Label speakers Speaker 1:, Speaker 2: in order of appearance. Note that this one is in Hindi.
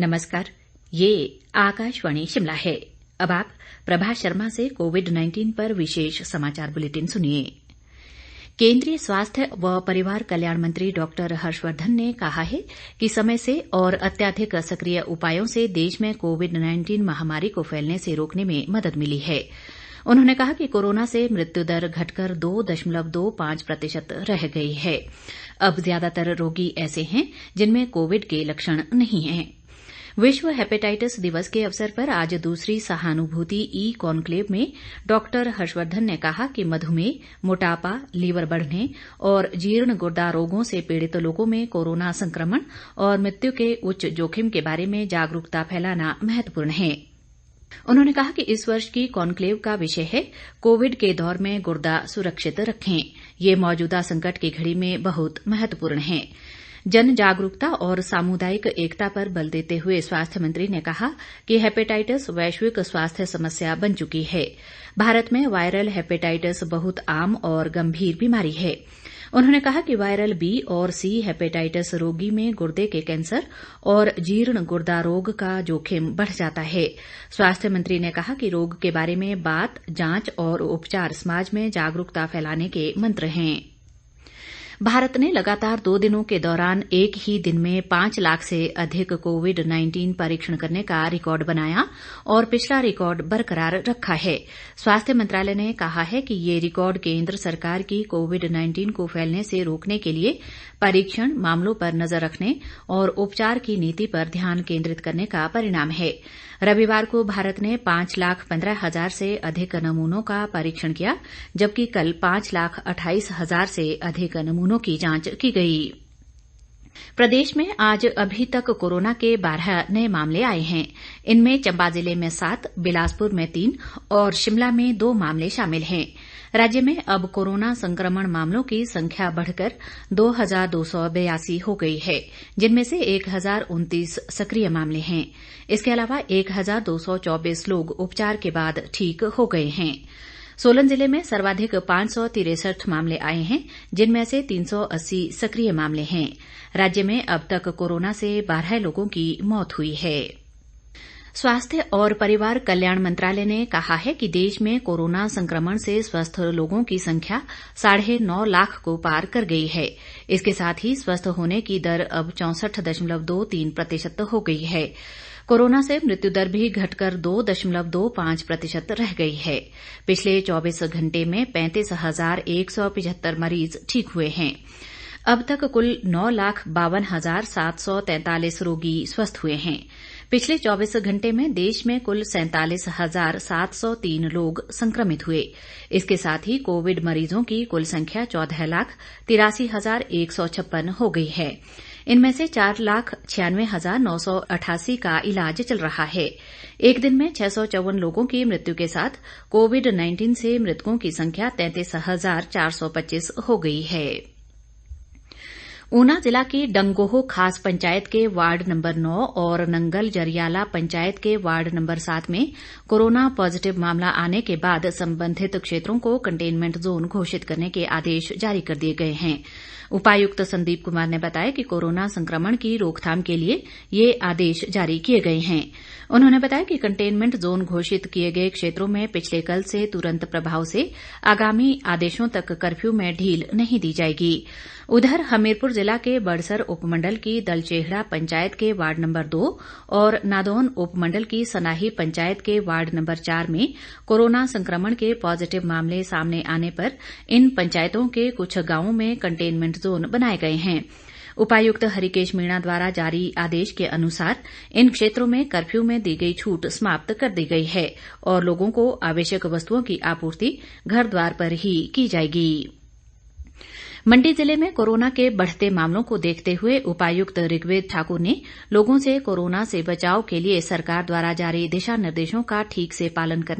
Speaker 1: नमस्कार, ये आकाशवाणी शिमला है। अब आप प्रभा शर्मा से कोविड-19 पर विशेष समाचार बुलेटिन सुनिए। केंद्रीय स्वास्थ्य व परिवार कल्याण मंत्री डॉक्टर हर्षवर्धन ने कहा है कि समय से और अत्याधिक सक्रिय उपायों से देश में कोविड-19 महामारी को फैलने से रोकने में मदद मिली है। उन्होंने कहा कि कोरोना से मृत्यु दर घटकर 2.25% रह गई है। अब ज्यादातर रोगी ऐसे हैं जिनमें कोविड के लक्षण नहीं हैं। विश्व हेपेटाइटिस दिवस के अवसर पर आज दूसरी सहानुभूति ई कॉन्क्लेव में डॉक्टर हर्षवर्धन ने कहा कि मधुमेह, मोटापा, लीवर बढ़ने और जीर्ण गुर्दा रोगों से पीड़ित लोगों में कोरोना संक्रमण और मृत्यु के उच्च जोखिम के बारे में जागरूकता फैलाना महत्वपूर्ण है। उन्होंने कहा कि इस वर्ष की कॉन्क्लेव का विषय है कोविड के दौर में गुर्दा सुरक्षित रखें। ये मौजूदा संकट की घड़ी में बहुत महत्वपूर्ण है। जन जागरूकता और सामुदायिक एकता पर बल देते हुए स्वास्थ्य मंत्री ने कहा कि हेपेटाइटिस वैश्विक स्वास्थ्य समस्या बन चुकी है। भारत में वायरल हेपेटाइटिस बहुत आम और गंभीर बीमारी है। उन्होंने कहा कि वायरल बी और सी हेपेटाइटिस रोगी में गुर्दे के कैंसर और जीर्ण गुर्दा रोग का जोखिम बढ़ जाता है। स्वास्थ्य मंत्री ने कहा कि रोग के बारे में बात, जांच और उपचार समाज में जागरूकता फैलाने के मंत्र हैं। भारत ने लगातार 2 दिनों के दौरान एक ही दिन में 5 लाख से अधिक कोविड-19 परीक्षण करने का रिकॉर्ड बनाया और पिछला रिकॉर्ड बरकरार रखा है। स्वास्थ्य मंत्रालय ने कहा है कि ये रिकॉर्ड केंद्र सरकार की कोविड-19 को फैलने से रोकने के लिए परीक्षण, मामलों पर नजर रखने और उपचार की नीति पर ध्यान केंद्रित करने का परिणाम है। रविवार को भारत ने 5,15,000 से अधिक नमूनों का परीक्षण किया, जबकि कल 5,28,000 से अधिक नमूनों की जांच की गई। प्रदेश में आज अभी तक कोरोना के 12 नए मामले आए हैं। इनमें चंबा जिले में 7, बिलासपुर में 3 और शिमला में 2 मामले शामिल हैं। राज्य में अब कोरोना संक्रमण मामलों की संख्या बढ़कर 2,282 हो गई है, जिनमें से 1,029 सक्रिय मामले हैं। इसके अलावा 1,224 लोग उपचार के बाद ठीक हो गए हैं। सोलन जिले में सर्वाधिक 563 मामले आए हैं, जिनमें से 380 सक्रिय मामले हैं। राज्य में अब तक कोरोना से 12 लोगों की मौत हुई है। स्वास्थ्य और परिवार कल्याण मंत्रालय ने कहा है कि देश में कोरोना संक्रमण से स्वस्थ लोगों की संख्या 9.5 लाख को पार कर गई है। इसके साथ ही स्वस्थ होने की दर अब 64.23% हो गई है। कोरोना से मृत्यु दर भी घटकर 2.25% रह गई है। पिछले 24 घंटे में 35,175 मरीज ठीक हुए हैं। अब तक कुल 9,52,743 रोगी स्वस्थ हुए हैं। पिछले 24 घंटे में देश में कुल 47,703 लोग संक्रमित हुए। इसके साथ ही कोविड मरीजों की कुल संख्या 14,83,156 हो गई है। इनमें से 4,96,988 का इलाज चल रहा है। एक दिन में 654 लोगों की मृत्यु के साथ कोविड-19 से मृतकों की संख्या 33,425 हो गई है। ऊना जिला की डंगोह खास पंचायत के वार्ड नंबर 9 और नंगल जरियाला पंचायत के वार्ड नंबर 7 में कोरोना पॉजिटिव मामला आने के बाद संबंधित क्षेत्रों को कंटेनमेंट जोन घोषित करने के आदेश जारी कर दिए गए हैं। उपायुक्त संदीप कुमार ने बताया कि कोरोना संक्रमण की रोकथाम के लिए ये आदेश जारी किए गए हैं। उन्होंने बताया कि कंटेनमेंट जोन घोषित किए गए क्षेत्रों में पिछले कल से तुरंत प्रभाव से आगामी आदेशों तक कर्फ्यू में ढील नहीं दी जाएगी। उधर हमीरपुर जिला के बड़सर उपमंडल की दलचेहड़ा पंचायत के वार्ड नंबर 2 और नादौन उपमंडल की सनाही पंचायत के वार्ड नंबर 4 में कोरोना संक्रमण के पॉजिटिव मामले सामने आने पर इन पंचायतों के कुछ गांवों में कंटेनमेंट जोन बनाए गए हैं। उपायुक्त हरिकेश मीणा द्वारा जारी आदेश के अनुसार इन क्षेत्रों में कर्फ्यू में दी गई छूट समाप्त कर दी गई है और लोगों को आवश्यक वस्तुओं की आपूर्ति घर द्वार पर ही की जाएगी। मंडी जिले में कोरोना के बढ़ते मामलों को देखते हुए उपायुक्त ऋग्वेद ठाकुर ने लोगों से कोरोना से बचाव के लिए सरकार द्वारा जारी दिशा निर्देशों का ठीक से पालन करने का